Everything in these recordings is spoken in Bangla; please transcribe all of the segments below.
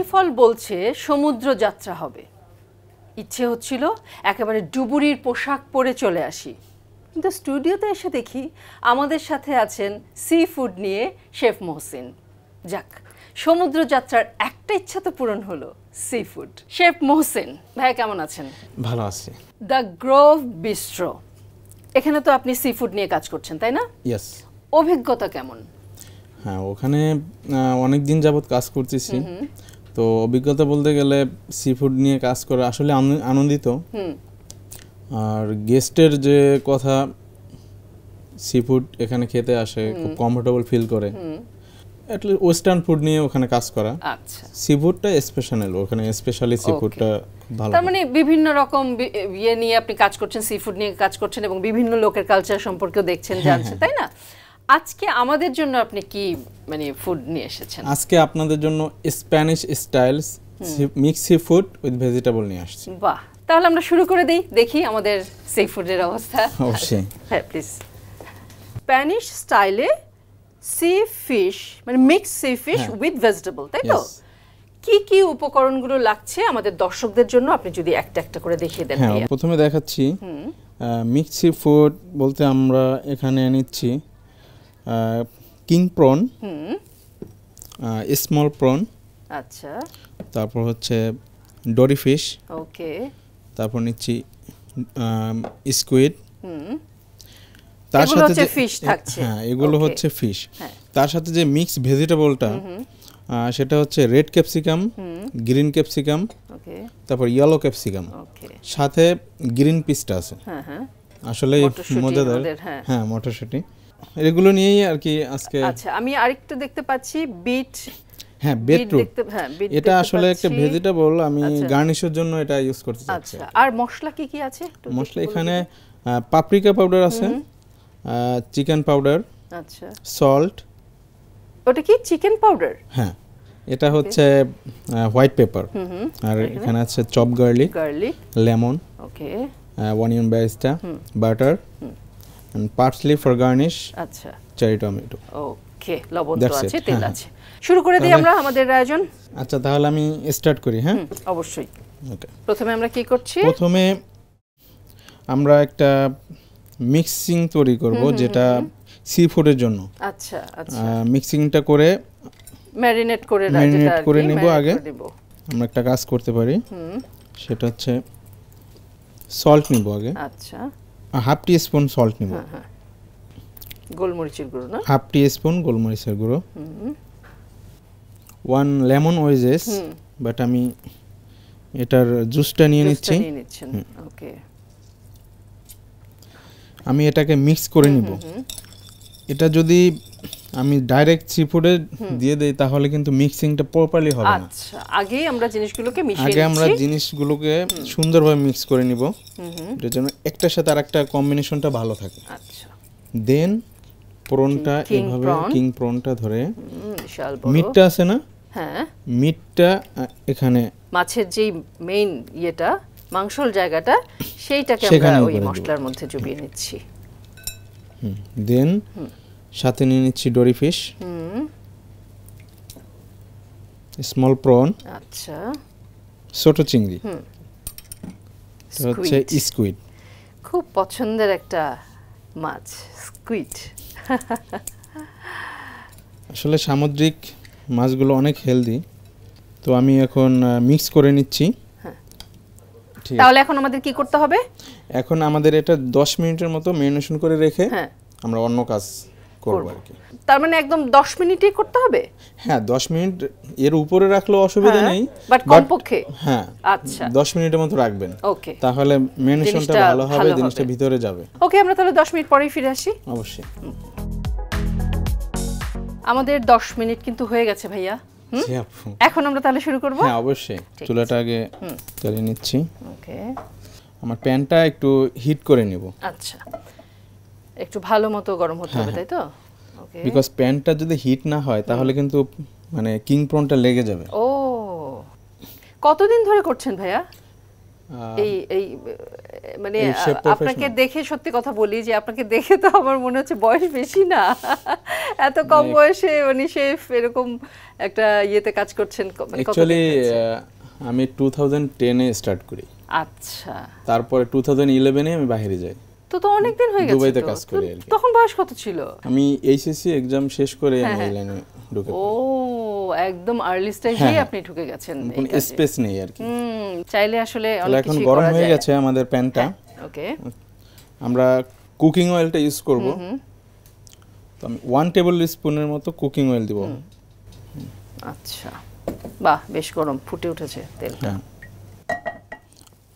রাশিফল বলছে সমুদ্র যাত্রা হবে, ইচ্ছে হচ্ছিল একেবারে ডুবুরির পোশাক পরে চলে আসি, কিন্তু স্টুডিওতে এসে দেখি আমাদের সাথে আছেন সি ফুড নিয়ে শেফ মহসিন। যাক, সমুদ্র যাত্রার একটা ইচ্ছা তো পূরণ হলো, সি ফুড। শেফ মহসিন ভাই কেমন আছেন? ভালো আছি। দ্য গ্রোভ বিস্ট্রো, এখানে তো আপনি সি ফুড নিয়ে কাজ করছেন তাই না? ইয়েস। অভিজ্ঞতা কেমন? হ্যাঁ, ওখানে অনেক দিন যাবত কাজ করতেছি, তো অভিজ্ঞতা বলতে গেলে সি ফুড নিয়ে কাজ করে আসলে আনন্দিত। আর গেস্টের যে কথা, সি ফুড এখানে খেতে আসে, খুব কমফোর্টেবল ফিল করে। অ্যাটলিস্ট ওয়েস্টার্ন ফুড নিয়ে ওখানে কাজ করা। আচ্ছা, সি ফুডটা স্পেশাল, ওখানে স্পেশালি সি ফুডটা খুব ভালো। তার মানে বিভিন্ন রকম ইয়ে নিয়ে আপনি কাজ করছেন, সি ফুড নিয়ে কাজ করছেন এবং বিভিন্ন লোকের কালচার সম্পর্কেও দেখছেন, জানছেন, তাই না? আজকে আমাদের জন্য আপনি কি মানে ফুড নিয়ে এসেছেন? আজকে আপনাদের জন্য Spanish style mix sea food with vegetable নিয়ে আসছি। বাহ, তাহলে আমরা শুরু করে দিই, দেখি আমাদের সি ফুডের অবস্থা। অবশ্যই। হ্যাঁ প্লিজ। স্প্যানিশ স্টাইলে সি ফিশ, মানে mix C fish with vegetable, তাই তো? কি কি উপকরণগুলো লাগছে আমাদের দর্শকদের জন্য আপনি যদি একটা একটা করে দেখিয়ে দেন। হ্যাঁ, প্রথমে দেখাচ্ছি। মিক্স সি ফুড বলতে আমরা এখানে নিচ্ছি কিং প্রন, স্মল প্রন, আচ্ছা, তারপর হচ্ছে ডরি ফিশ, ওকে, তারপর নিচ্ছি স্কুইড, তার সাথে যে ফিশ থাকছে, হ্যাঁ এগুলো হচ্ছে ফিশ। তার সাথে যে মিক্স ভেজিটেবলটা সেটা হচ্ছে রেড ক্যাপসিকাম, গ্রিন ক্যাপসিকাম, ওকে, তারপর ইয়েলো ক্যাপসিকাম, ওকে, সাথে গ্রিন পিসটা আছে। আসলে মজাদার। হ্যাঁ, মটরশুঁটি, এগুলো নিয়েই আর কি আজকে। আচ্ছা, আমি আরেকটু দেখতে পাচ্ছি বিট। হ্যাঁ, বিটরুট। এটা আসলে একটা ভেজিটেবল, আমি গার্নিশের জন্য এটা ইউজ করতে চাচ্ছি। আচ্ছা, আর মশলা কি কি আছে? মশলা এখানে পাপরিকা পাউডার আছে, চিকেন পাউডার, আচ্ছা, সল্ট। ওটা কি চিকেন পাউডার? হ্যাঁ, এটা হচ্ছে হোয়াইট পেপার। আর এখানে আছে চপ গার্লিক, লেমন, ওকে, অনিয়ন বেরেস্তা, butter, and parsley for garnish, আচ্ছা, চেরি টমেটো, ওকে, লবণ তো আছে, তেল আছে। শুরু করে দিই আমরা আমাদের আয়োজন। আচ্ছা, তাহলে আমি স্টার্ট করি। হ্যাঁ, অবশ্যই। ওকে, প্রথমে আমরা কি করছি? প্রথমে আমরা একটা মিক্সিং তৈরি করব, যেটা সি ফুডের জন্য। আচ্ছা আচ্ছা, মিক্সিংটা করে ম্যারিনেট করে নেব। আগে আমরা একটা কাজ করতে পারি, সেটা হচ্ছে সল্ট নিব আগে। আচ্ছা, হাফ টি স্পুন সল্ট নিব। গোলমরিচের গুঁড়ো না? হাফ টি স্পুন গোলমরিচের গুঁড়ো। 1 লেমন ওয়েজেস, বাট আমি এটার জুসটা নিয়ে নিচ্ছি। ওকে, আমি এটাকে মিক্স করে নিব। এটা যদি আমি ডাইরেক্ট সি ফুডে দিয়ে দেই তাহলে কিন্তু মিক্সিংটা প্রপারলি হবে না। আচ্ছা, আগে আমরা জিনিসগুলোকে মিশিয়ে আগে আমরা জিনিসগুলোকে সুন্দরভাবে মিক্স করে নিব, এর জন্য একটার সাথে আরেকটা কম্বিনেশনটা ভালো থাকে। আচ্ছা, দেন প্রনটা এভাবে কিং প্রনটা ধরে, মিটটা আছে না? হ্যাঁ, মিটটা এখানে মাছের যেই মেইন ইয়েটা, মাংসল জায়গাটা, সেইটাকে আমরা ওই মশলার মধ্যে চুবিয়ে নিচ্ছি। দেন সাথে নিয়ে নিচ্ছি ডরি ফিশ, স্মল প্রন, আচ্ছা, ছোট চিংড়ি, হচ্ছে স্কুইড। খুব পছন্দের একটা মাছ স্কুইড। আসলে সামুদ্রিক মাছগুলো অনেক হেলদি, তো আমি এখন মিক্স করে নিচ্ছি। তাহলে এখন আমাদের কি করতে হবে? এখন আমাদের এটা 10 মিনিটের মতো ম্যারিনেশন করে রেখে আমরা অন্য কাজ করব আর কি। তার মানে একদম 10 মিনিটই করতে হবে? হ্যাঁ, 10 মিনিট এর উপরে রাখলেও অসুবিধা নেই, বাট কমপক্ষে হ্যাঁ, আচ্ছা, 10 মিনিটের মতো রাখবেন। ওকে, তাহলে ম্যারিনেশনটা ভালো হবে, জিনিসটা ভিতরে যাবে। ওকে, আমরা তাহলে 10 মিনিট পরেই ফিরে আসি। অবশ্যই। আমাদের 10 মিনিট কিন্তু হয়ে গেছে ভাইয়া। এখন আমরা তাহলে শুরু করব? হ্যাঁ, অবশ্যই। চুলাটা আগে জ্বালিয়ে নিচ্ছি। ওকে, আমার প্যানটা একটু হিট করে নেব। আচ্ছা, একটু ভালো মতো গরম হতে হবে, তাই তো? ওকে, বিকজ প্যানটা যদি হিট না হয় তাহলে কিন্তু মানে কিং প্রনটা লেগে যাবে। ও, কতদিন ধরে করছেন ভাইয়া এই মানে এই chef আপনাকে professional। দেখে সত্যি কথা বলি যে আপনাকে দেখে তো আমার মনে হচ্ছে বয়স বেশি না, এত কম বয়সে মানে শেফ এরকম একটা ইয়েতে কাজ করছেন মানে কতদিন অ্যাকচুয়ালি হয়েছে? আমি 2010 এ স্টার্ট করি, আচ্ছা, তারপরে 2011 এ আমি বাইরে যাই, তো অনেক দিন হয়ে গেছে। দুবাইতে তো কাজ করি আর কি। তখন বয়স কত ছিল? আমি এইচএসসি এক্সাম শেষ করে আমি হ্যাঁ, এই লাইনে ঢুকে ও একদম আর্লি হ্যাঁ, স্টেজেই হ্যাঁ। আপনি ঢুকে গেছেন এই কোনো কাজে। স্পেস নেই আর কি। চাইলে আসলে তাহলে অনেক এখন কিছু গরম করা হয়ে যায়। গেছে আমাদের প্যানটা, ওকে, আমরা কুকিং অয়েলটা ইউজ করব। তো আমি 1 টেবিল স্পুনের মতো কুকিং অয়েল দিব। আচ্ছা, বাহ বেশ গরম ফুটে উঠেছে তেলটা। হ্যাঁ,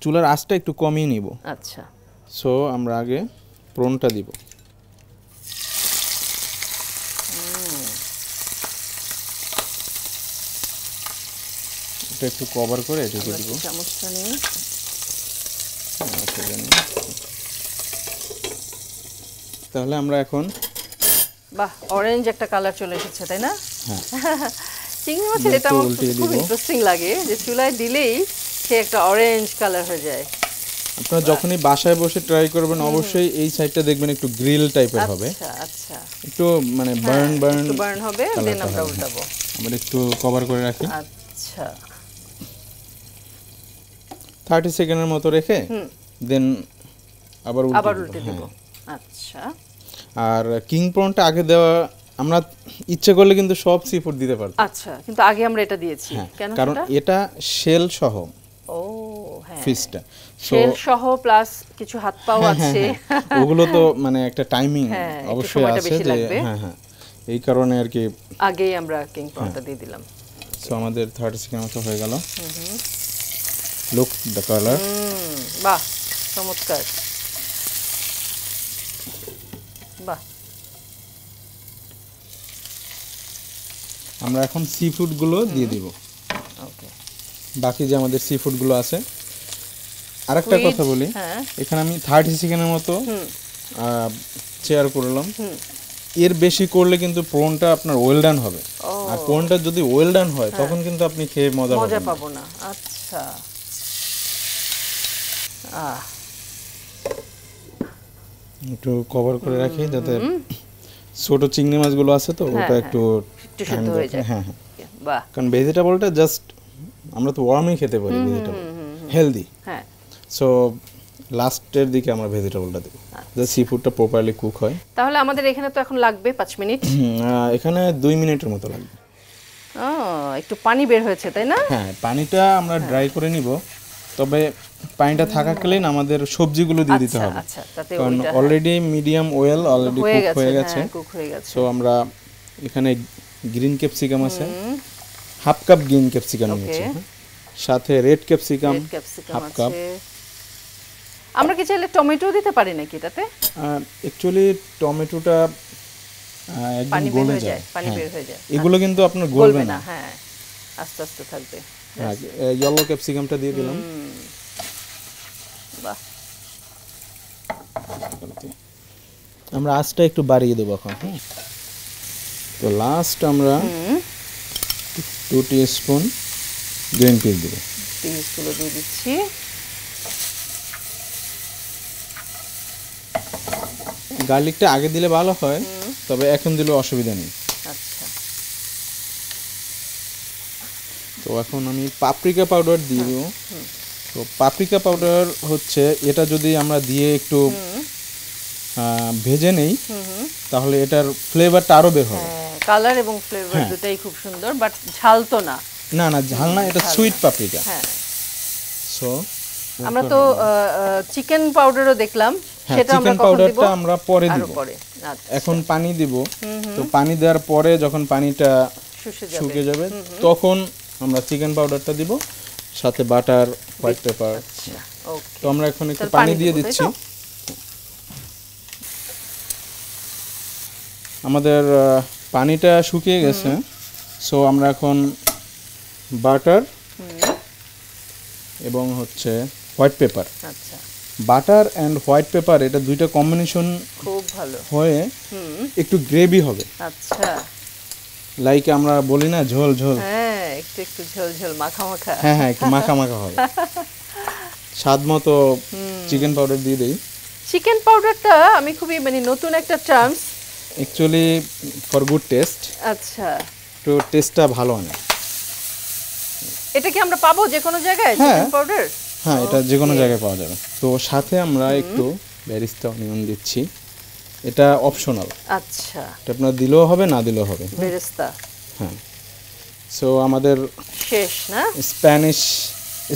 চুলার আঁচটা একটু কমিয়ে নিব। আচ্ছা, সো আমরা আগে প্রনটা দিব। এটা একটু কভার করে ঢেকে দিব। চামচটা নিয়ে আচ্ছা, জানি। তাহলে আমরা এখন বাহ অরেঞ্জ একটা কালার চলে এসেছে তাই না? হ্যাঁ চিংড়ি মাছের এটা একটু আমার উল্টিয়ে খুব দিব। ইন্টারেস্টিং লাগে যে চুলায় দিলেই সে একটা অরেঞ্জ কালার হয়ে যায়। আপনারা যখনই বাসায় বসে ট্রাই করবেন অবশ্যই এই সাইডটা দেখবেন একটু গ্রিল টাইপের হবে, আচ্ছা আচ্ছা, একটু মানে বার্ন একটু বার্ন হবে, দেন আমরা উল্টাবো। আমরা একটু কভার করে রাখি। আচ্ছা, 30 সেকেন্ডের মতো রেখে দেন আবার আবার উল্টে উল্টে দিব। দিব। হ্যাঁ। আচ্ছা, আর কিং প্রনটা আগে দেওয়া আমরা ইচ্ছে করলে কিন্তু সব সি ফুড দিতে পারতাম। আচ্ছা, কিন্তু আগে আমরা এটা দিয়েছি হ্যাঁ, কেন? কারণ সেটা এটা শেল সহ ও হ্যাঁ, ফিশটা, শেল সহ প্লাস কিছু হাত পাও আছে। ওগুলো তো মানে একটা টাইমিং হ্যাঁ, একটু অবশ্যই সময়টা আছে বেশি যে লাগবে। হ্যাঁ হ্যাঁ এই কারণে আর কি। আগেই আমরা কিং প্রনটা দিয়ে দিলাম। সো আমাদের 30 সেকেন্ড মতো হয়ে গেল। Look the colour. বাহ চমৎকার, বাহ। আমরা এখন সি ফুডগুলো দিয়ে দিব। ওকে, বাকি যে আমাদের সি ফুডগুলো আছে। আরেকটা কথা বলি, হ্যাঁ এখানে আমি 30 সেকেন্ডের মতো চেয়ার করলাম। এর বেশি করলে কিন্তু প্রনটা আপনার ওয়েল ডান হবে, আর প্রনটা যদি ওয়েল ডান হয় তখন কিন্তু আপনি খেয়ে মজা পাবেন। পাবো না। আচ্ছা, একটু কভার করে রাখি যাতে ছোট চিংড়ি মাছগুলো আছে তো ওটা একটু একটু সিদ্ধ হয়ে যায়। হ্যাঁ হ্যাঁ, বাহ, কারণ ভেজিটেবলটা জাস্ট আমরা তো ওয়ার্মই খেতে পারি, ভেজিটেবল হেলদি। হ্যাঁ সো লাস্টের দিকে আমরা ভেজিটেবলটা দেব যাতে সি ফুডটা প্রপারলি কুক হয়। তাহলে আমাদের এখানে তো এখন লাগবে 5 মিনিট। এখানে 2 মিনিটের মতো লাগবে। একটু পানি বের হয়েছে তাই না? হ্যাঁ, পানিটা আমরা ড্রাই করে নিব, তবে পানিটা থাকাকালীন আমাদের সবজিগুলো দিয়ে দিতে হবে, আচ্ছা, তাতে কারণ ওইটা already medium well already cook হয়ে গেছে। কুক হয়ে গেছে। সো আমরা এখানে গ্রিন ক্যাপসিকাম আছে, হাফ কাপ গ্রিন ক্যাপসিকাম নিয়েছি, সাথে রেড ক্যাপসিকাম হাফ কাপ। আমরা কি চাইলে টমেটো দিতে পারি নাকি এটাতে? অ্যাকচুয়ালি টমেটোটা একদম পানি বের গলে হয়ে যায়, যায়, পানি বের হয়ে যায়। এগুলো কিন্তু আপনার গলবে না। হ্যাঁ, আস্তে আস্তে থাকবে। ইয়েলো ক্যাপসিকামটা দিয়ে দিলাম। বাহ, আমরা আঁচটা একটু বাড়িয়ে দেবো এখন। তো লাস্ট আমরা 2 টিস্পুন গ্রিন পিস দেব। পিসগুলো দিয়ে দিচ্ছি। গার্লিকটা আগে দিলে ভালো হয়, তবে এখন দিলে অসুবিধা নেই। আচ্ছা, তো এখন আমি পাপরিকা পাউডার দিয়ে দেব। তো পাপরিকা পাউডার হচ্ছে এটা যদি আমরা দিয়ে একটু ভেজে নেই তাহলে এটার ফ্লেভারটা আরো বের হবে। কালার এবং ফ্লেভার দুটাই খুব সুন্দর, বাট ঝাল তো না। না না, ঝাল না, এটা সুইট পাপরিকা। হ্যাঁ, সো আমরা তো চিকেন পাউডারও দেখলাম, সেটা আমরা চিকেন কখন দিব? পাউডারটা আমরা পরে দিব। পরে। আচ্ছা, এখন পানি দিব। তো পানি দেওয়ার পরে যখন পানিটা শুকিয়ে যাবে তখন আমরা চিকেন পাউডারটা দিব, সাথে বাটার, হোয়াইট পেপার। আচ্ছা, ওকে। তো আমরা এখন একটু পানি দিয়ে দিচ্ছি। আমাদের পানিটা শুকিয়ে গেছে। সো আমরা এখন বাটার এবং হচ্ছে হোয়াইট পেপার, আচ্ছা, বাটার অ্যান্ড হোয়াইট পেপার, এটা দুইটা কম্বিনেশন খুব ভালো হয়ে একটু গ্রেভি হবে। আচ্ছা, লাইক আমরা বলি না ঝোল ঝোল, হ্যাঁ একটু একটু ঝোল ঝোল মাখা মাখা। হ্যাঁ হ্যাঁ একটু মাখা মাখা হবে। স্বাদ মতো চিকেন পাউডার দিয়ে দেই। চিকেন পাউডারটা আমি খুবই মানে নতুন একটা terms. Actually for good test, আচ্ছা, তো টেস্টটা ভালো আনে। এটা কি আমরা পাবো যে কোনো জায়গায় চিকেন পাউডার? হ্যাঁ, এটা যে কোনো জায়গায় পাওয়া যাবে। তো সাথে আমরা একটু বেরেস্তা অনিয়ন দিচ্ছি, এটা অপশনাল। আচ্ছা, এটা আপনার দিলেও হবে, না দিলেও হবে। বেরেস্তা হ্যাঁ, সো আমাদের শেষ না? Spanish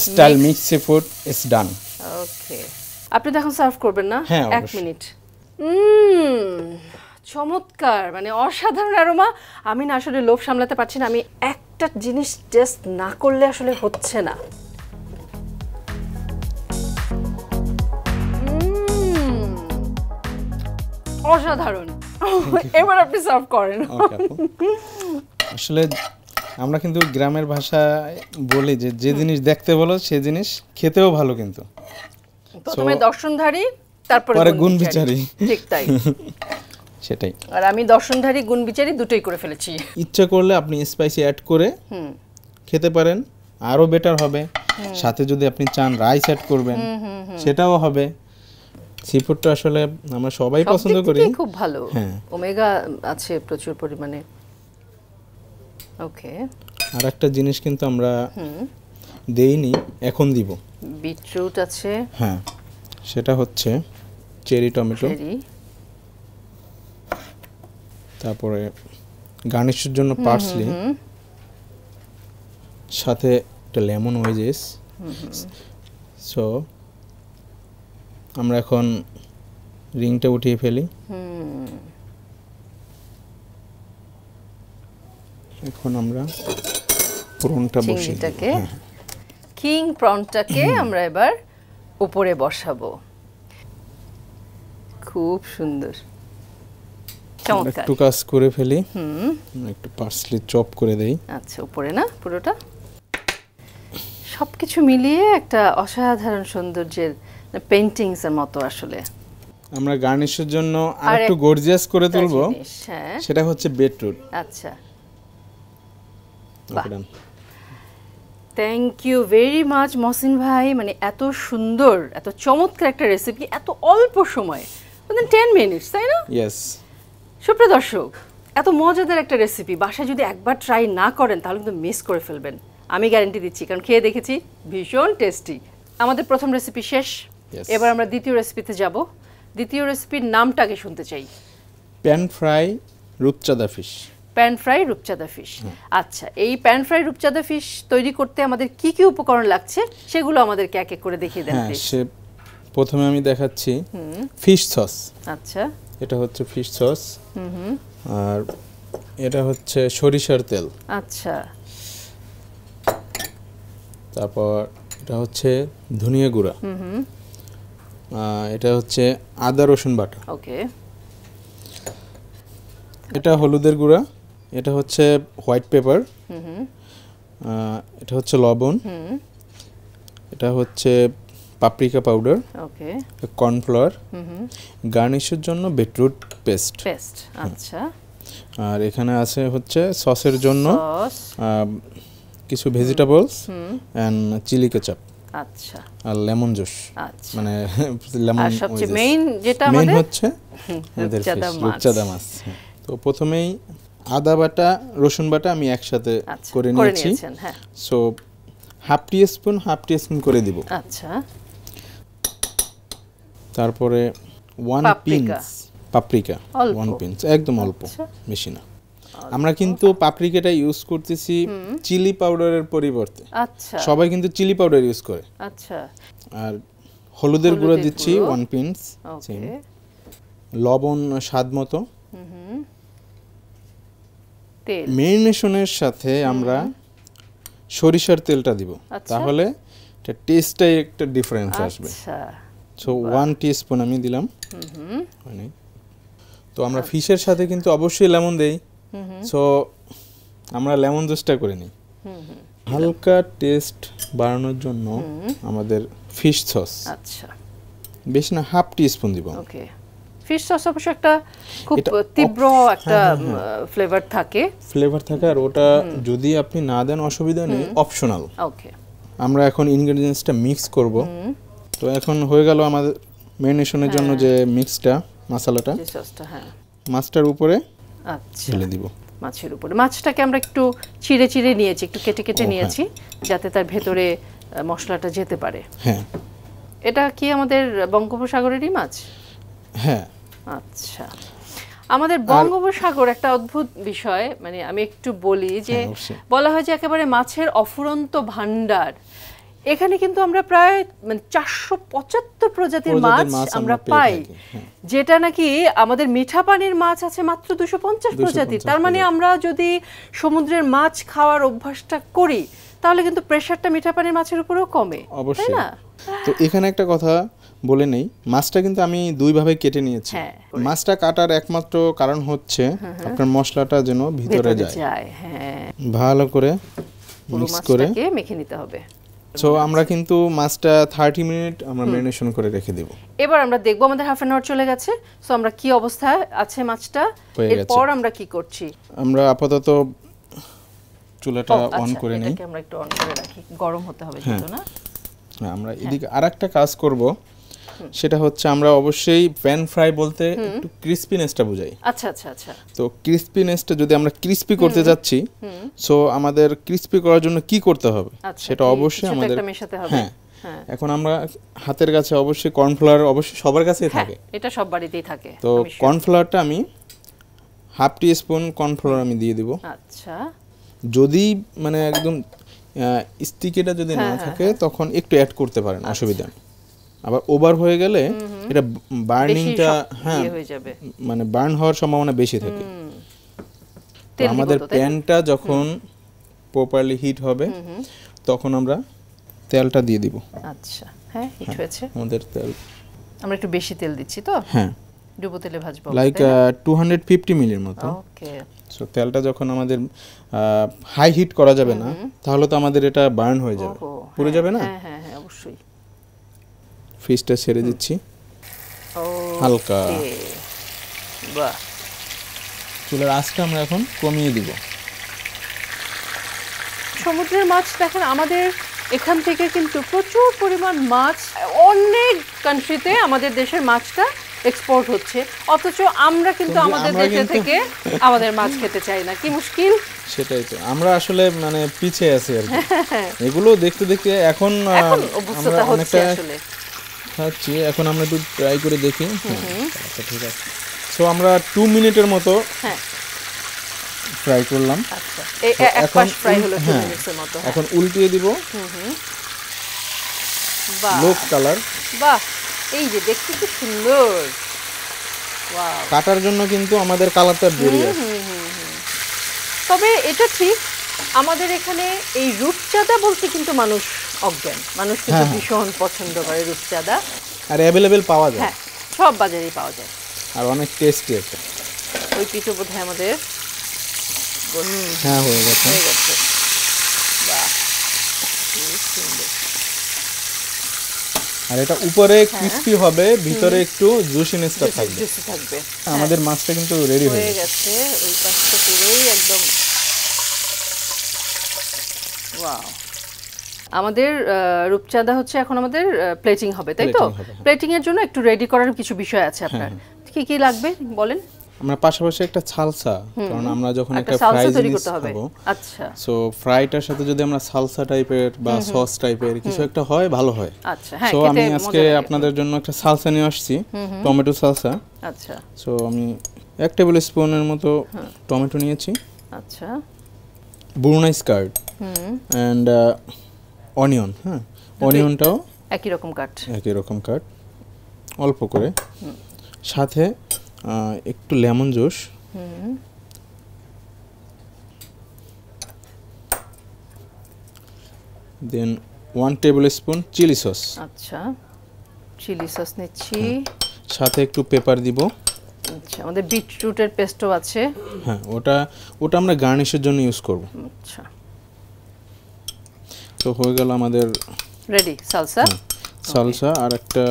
style mix seafood is done. Okay, আপনি তো এখন সার্ভ করবেন না? হ্যাঁ, 1 মিনিট। চমৎকার, মানে অসাধারণ অ্যারোমা। আমি না আসলে লোভ সামলাতে পারছি না, আমি একটা জিনিস টেস্ট না করলে আসলে হচ্ছে না। অসাধারণ। এবার আপনি সার্ভ করেন। ওকে আপু, আসলে আমরা কিন্তু গ্রামের ভাষায় বলি যে যে জিনিস দেখতে ভালো সে জিনিস খেতেও ভালো, কিন্তু প্রথমে দর্শনধারী, তারপরে পরে গুণবিচারী। ঠিক তাই। সেটাই। আর আমি দর্শনধারী গুণবিচারী দুটোই করে ফেলেছি। ইচ্ছা করলে আপনি স্পাইসি অ্যাড করে খেতে পারেন, আরো বেটার হবে। সাথে যদি আপনি চান রাইস অ্যাড করবেন, সেটাও হবে। সি ফুডটা আসলে আমরা সবাই পছন্দ করি, খুব ভালো। হ্যাঁ, ওমেগা আছে প্রচুর পরিমাণে। ওকে, আর একটা জিনিস কিন্তু আমরা দেইনি, এখন দিব। বিটরুট আছে, হ্যাঁ, সেটা হচ্ছে চেরি টমেটো। তারপরে গার্নিশের জন্য পার্সলি, সাথে একটা লেমন ওয়েজেস। সো আমরা এখন রিংটা উঠিয়ে ফেলি। এখন আমরা প্রনটা বসিয়ে দিই। কিং প্রনটাকে আমরা এবার উপরে বসাবো। খুব সুন্দর, চমৎকার। একটু কাজ করে ফেলি, একটু পার্সলি চপ করে দেই। আচ্ছা, উপরে না পুরোটা। সবকিছু মিলিয়ে একটা অসাধারণ সৌন্দর্যের পেইন্টিংস এর মতো আসলে। আমরা গার্নিশের জন্য আরেকটু গর্জিয়াস করে তুলবো, সেটা হচ্ছে বিটরুট। আচ্ছা, thank you very much Mohsin ভাই। মানে এত সুন্দর, এত চমৎকার একটা রেসিপি, এত অল্প সময়, 10 মিনিটস, তাই না? ইয়েস। সুপ্রিয় দর্শক, এত মজাদার একটা রেসিপি বাসায় যদি একবার ট্রাই না করেন তাহলে কিন্তু মিস করে ফেলবেন। আমি গ্যারান্টি দিচ্ছি, কারণ খেয়ে দেখেছি, ভীষণ টেস্টি। আমাদের প্রথম রেসিপি শেষ, এবার আমরা দ্বিতীয় রেসিপিতে যাব। দ্বিতীয় রেসিপির নামটা আগে শুনতে চাই। প্যান ফ্রাই রূপচাঁদা ফিশ। প্যান ফ্রাই রূপচাঁদা ফিশ। আচ্ছা, এই প্যান ফ্রাই রূপচাঁদা ফিশ তৈরি করতে আমাদের কি কি উপকরণ লাগছে সেগুলো আমাদেরকে এক এক করে দেখিয়ে দেন প্লিজ। সে প্রথমে আমি দেখাচ্ছি ফিশ সস। আচ্ছা, এটা হচ্ছে ফিশ সস, আর এটা হচ্ছে সরিষার তেল। আচ্ছা, তারপর এটা হচ্ছে ধনিয়া গুঁড়া, এটা হচ্ছে আদা রসুন বাটা। ওকে, এটা হলুদের গুঁড়া, এটা হচ্ছে হোয়াইট পেপার, এটা হচ্ছে লবণ, এটা হচ্ছে পাপরিকা পাউডার, ওকে, কর্নফ্লাওয়ার, গার্নিশের জন্য বিটরুট পেস্ট। আচ্ছা, আর এখানে আছে হচ্ছে সসের জন্য সস, কিছু ভেজিটেবলস এন্ড চিলি কেচাপ। আচ্ছা, আর লেমন জুস। আচ্ছা, মানে লেমন। আর সবচেয়ে মেইন যেটা মেইন আমাদের হচ্ছে আমাদের রূপচাঁদা মাছ। তো প্রথমেই আদা বাটা রসুন বাটা আমি একসাথে করে নিয়েছি। সো হাফ টিস্পুন করে দিব। আচ্ছা, তারপরে 1 পিঞ্চ পাপরিকা, 1 পিঞ্চ, একদম অল্প, বেশি না। আমরা কিন্তু পাপরিকাটা ইউজ করতেছি চিলি পাউডারের পরিবর্তে। আচ্ছা, সবাই কিন্তু চিলি পাউডার ইউজ করে। আচ্ছা, আর হলুদের গুঁড়ো দিচ্ছি 1 পিঞ্চ, লবণ স্বাদ মতো। তেল, মেরিনেশনের সাথে আমরা সরিষার তেলটা দিব, তাহলে এটা টেস্টটাই একটা ডিফারেন্স আসবে। সো 1 টিস্পুন আমি দিলাম। তো আমরা ফিশের সাথে কিন্তু অবশ্যই লেমন দেই, সো আমরা লেমন জুসটা করে নিই। হালকা টেস্ট বাড়ানোর জন্য আমাদের ফিশ সস, আচ্ছা, বেশি না, হাফ টিস্পুন দিব। ওকে, ফিশ সস অবশ্য একটা খুব তীব্র একটা ফ্লেভার থাকে, আর ওটা যদি আপনি না দেন অসুবিধা নেই, অপশনাল। ওকে, আমরা এখন ইনগ্রেডিয়েন্টসটা মিক্স করব। তো এখন হয়ে গেল আমাদের ম্যারিনেশনের জন্য যে মিক্সটা মশলাটা, যে সসটা, হ্যাঁ মাছটার উপরে আচ্ছা ঢেলে দিব। মাছের উপরে মাছটাকে আমরা একটু চিড়ে চিড়ে নিয়েছি, একটু কেটে কেটে হ্যাঁ। নিয়েছি যাতে তার ভেতরে মশলাটা যেতে পারে। হ্যাঁ এটা কি আমাদের বঙ্গোপসাগরেরই মাছ? হ্যাঁ আচ্ছা, আমাদের বঙ্গোপসাগর একটা অদ্ভুত বিষয়, মানে আমি একটু বলি যে হ্যাঁ, অবশ্যই। বলা হয় যে একেবারে মাছের অফুরন্ত ভান্ডার। এখানে কিন্তু আমরা প্রায় মানে 475 প্রজাতির মাছ আমরা পেয়ে পাই, থাকি, হ্যাঁ। যেটা নাকি আমাদের মিঠা পানির মাছ আছে মাত্র 250 প্রজাতির। তার মানে আমরা যদি সমুদ্রের মাছ খাওয়ার অভ্যাসটা করি তাহলে কিন্তু প্রেশারটা মিঠা পানির মাছের উপরেও কমে, তাই অবশ্যই। না? তো এখানে একটা কথা বলে নেই, মাছটা কিন্তু আমি দুই ভাবে কেটে নিয়েছি। হ্যাঁ। মাছটা কাটার একমাত্র কারণ হচ্ছে আপনার মশলাটা যেন ভিতরে যায়, হ্যাঁ, ভালো করে পুরো মিক্স করে। মাছটাকে মেখে নিতে হবে। সো আমরা কিন্তু মাছটা 30 মিনিট আমরা ম্যারিনেশন করে রেখে দেব। এবার আমরা দেখবো আমাদের হাফ অ্যান আওয়ার চলে গেছে, সো আমরা কি অবস্থায় আছে মাছটা, হয়ে গেছে। এরপর আমরা কি করছি? আমরা আপাতত চুলাটা ও, অন আচ্ছা, করে নেই। এটাকে আমরা একটু অন করে রাখি, গরম হতে হবে হ্যাঁ। যেহেতু, না? হ্যাঁ, আমরা এদিকে আরেকটা কাজ করব, সেটা হচ্ছে আমরা অবশ্যই প্যান ফ্রাই বলতে একটু ক্রিস্পিনেসটা বোঝাই। আচ্ছা আচ্ছা আচ্ছা, তো ক্রিস্পিনেসটা যদি আমরা ক্রিস্পি করতে যাচ্ছি, সো আমাদের ক্রিস্পি করার জন্য কি করতে হবে আচ্ছা, সেটা অবশ্যই কিছু তো আমাদের একটা মেশাতে হবে। হ্যাঁ, হ্যাঁ, এখন আমরা হাতের কাছে অবশ্যই কর্নফ্লাওয়ার অবশ্যই সবার কাছেই হ্যাঁ, থাকে। এটা সব বাড়িতেই থাকে। তো আমি sure। কর্নফ্লাওয়ারটা আমি হাফ টি স্পুন কর্নফ্লাওয়ার আমি দিয়ে দিব। আচ্ছা, যদি মানে একদম স্টিকিটা যদি না হ্যাঁ, থাকে তখন একটু অ্যাড করতে পারেন, অসুবিধা নেই। আবার ওভার হয়ে গেলে এটা বার্নিংটা হ্যাঁ হয়ে যাবে, মানে বার্ন হওয়ার সম্ভাবনা বেশি থাকে। তো তেল দিব আমাদের তো, তাই না? প্যানটা যখন প্রপারলি হিট হবে তখন আমরা তেলটা দিয়ে দিব। আচ্ছা, হ্যাঁ, হিট হয়েছে। আমাদের তেল আমরা একটু বেশি তেল দিচ্ছি তো, হ্যাঁ ডুবো তেলে ভাজবো, লাইক 250 মিলির মতো। ওকে। সো তেলটা যখন আমাদের হাই হিট করা যাবে না, তাহলে তো আমাদের এটা বার্ন হয়ে যাবে, পুড়ে যাবে না। হ্যাঁ হ্যাঁ হ্যাঁ, অবশ্যই। ফিশটা ছেড়ে দিচ্ছি ও, হালকা। বাহ, চুলার আঁচটা আমরা এখন কমিয়ে দিব। সমুদ্রের মাছ দেখেন আমাদের এখান থেকে কিন্তু প্রচুর পরিমাণ মাছ অনেক কান্ট্রিতে আমাদের দেশের মাছটা এক্সপোর্ট হচ্ছে, অথচ আমরা কিন্তু আমাদের দেশে থেকে আমাদের মাছ খেতে চাই না, কি মুশকিল। সেটাই তো, আমরা আসলে মানে পিছিয়ে আছি আর কি। এগুলো দেখতে দেখতে এখন অভ্যস্ততা আমরা হচ্ছে অনেকটা আসলে। খাচ্ছি। এখন আমরা একটু ট্রাই করে দেখি। আচ্ছা ঠিক আছে। সো আমরা 2 মিনিটের মতো হ্যাঁ, ফ্রাই করলাম। আচ্ছা, এক পাশ ফ্রাই হলো 2 মিনিটের মতো। এখন উল্টিয়ে দিব। বাহ, লোক কালার। বাহ, এই যে দেখতে কি সুন্দর। ওয়াও, কাটার জন্য কিন্তু আমাদের কালারটা বেরিয়ে আসে। তবে এটা ঠিক, আমাদের এখানে এই রূপচাঁদা বলতে কিন্তু মানুষ অজ্ঞান, মানুষ কিন্তু ভীষণ পছন্দ করে রূপচাঁদা। আর অ্যাভেলেবেল পাওয়া যায়। হ্যাঁ, সব বাজারেই পাওয়া যায়। আর অনেক টেস্টি একটা। ওই পিঠে বোধহয় আমাদের হ্যাঁ হয়ে গেছে। হয়ে গেছে। বাহ, কি সুন্দর। আর এটা উপরে ক্রিস্পি হবে, ভিতরে একটু জুসিনেসটা থাকবে। জুসি থাকবে। আমাদের মাছটা কিন্তু রেডি হয়ে হয়ে গেছে। গেছে, ওই পাশটা পুরোই একদম। ওয়াও, আমাদের রূপচাঁদা হচ্ছে এখন আমাদের প্লেটিং হবে, তাই তো? Plating হবে, হ্যাঁ। প্লেটিং এর জন্য একটু রেডি করার কিছু বিষয় আছে আপনার, কি কি লাগবে বলেন? আমরা পাশাপাশি একটা সালসা, কারণ আমরা যখন একটা সালসা ফ্রাই তৈরি জিনিস করতে হবে। খাবো, আচ্ছা সো ফ্রাইটার সাথে যদি আমরা সালসা টাইপের বা সস টাইপের কিছু একটা হয়, ভালো হয়। আচ্ছা, হ্যাঁ, সো খেতে আমি মজা আজকে লাগে। আপনাদের জন্য একটা সালসা নিয়ে আসছি, টমেটো সালসা। আচ্ছা সো আমি 1 টেবিল স্পুনের মতো টমেটো নিয়েছি, আচ্ছা, ব্রুনাইস কার্ড অ্যান্ড অনিয়ন। হ্যাঁ, অনিয়নটাও একই রকম কাট। একই রকম কাট, অল্প করে। সাথে একটু লেমন জুস, দেন 1 টেবিল স্পুন চিলি সস। আচ্ছা, চিলি সস নিচ্ছি। সাথে একটু পেপার দিব। আচ্ছা, আমাদের বিটরুটের পেস্টও আছে। হ্যাঁ, ওটা আমরা গার্নিশের জন্য ইউজ করব। আচ্ছা, তো হয়ে গেল আমাদের রেডি সালসা। সালসা। আর একটা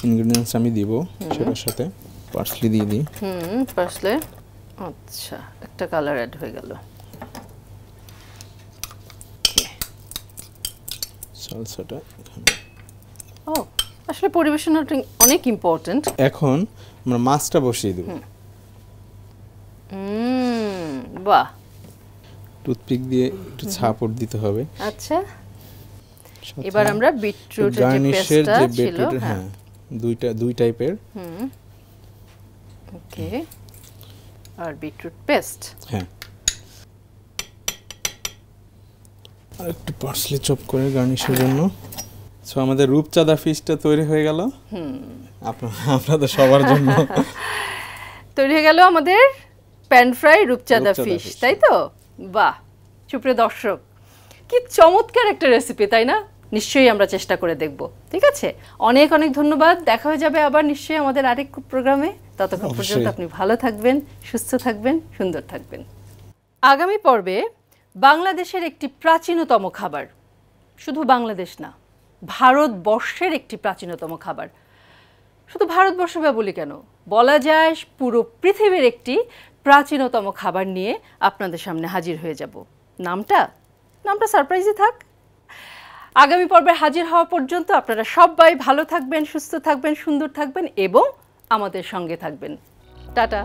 ইনগ্রেডিয়েন্টস আমি দিব সেটার সাথে, পার্সলি দিয়ে দিই। পার্সলে। আচ্ছা, একটা কালার অ্যাড হয়ে গেল। সালসাটা এখানে ও আসলে পরিবেশনাটা অনেক ইম্পর্ট্যান্ট। এখন আমরা মাছটা বসিয়ে দেব। বাহ, টুথপিক দিয়ে একটু ছাপড় দিতে হবে। আচ্ছা, এবার আমরা বিটরুটের যে গার্নিশের পেস্টটা যে ছিল, বিটরুট, হ্যাঁ দুই টাইপের, ওকে, আর বিটরুট পেস্ট। হ্যাঁ আর একটু পার্সলি চপ করে গার্নিশের জন্য। সো আমাদের রূপচাঁদা ফিশটা তৈরি হয়ে গেল আপনাদের সবার জন্য। তৈরি হয়ে গেল আমাদের প্যান ফ্রাই রূপচাঁদা ফিশ, তাই তো? বাহ, সুপ্রিয় দর্শক, কি চমৎকার একটা রেসিপি, তাই না? নিশ্চয়ই আমরা চেষ্টা করে দেখব। ঠিক আছে, অনেক অনেক ধন্যবাদ। দেখা হয়ে যাবে আবার নিশ্চয়ই আমাদের আরেক প্রোগ্রামে। ততক্ষণ পর্যন্ত আপনি ভালো থাকবেন, সুস্থ থাকবেন, সুন্দর থাকবেন। আগামী পর্বে বাংলাদেশের একটি প্রাচীনতম খাবার, শুধু বাংলাদেশ না, ভারতবর্ষের একটি প্রাচীনতম খাবার। শুধু ভারতবর্ষ বা বলি কেন, বলা যায় পুরো পৃথিবীর একটি প্রাচীনতম খাবার নিয়ে আপনাদের সামনে হাজির হয়ে যাব। নামটা সারপ্রাইজই থাক। আগামী পর্বে হাজির হওয়া পর্যন্ত আপনারা সবাই ভালো থাকবেন, সুস্থ থাকবেন, সুন্দর থাকবেন এবং আমাদের সঙ্গে থাকবেন। টাটা।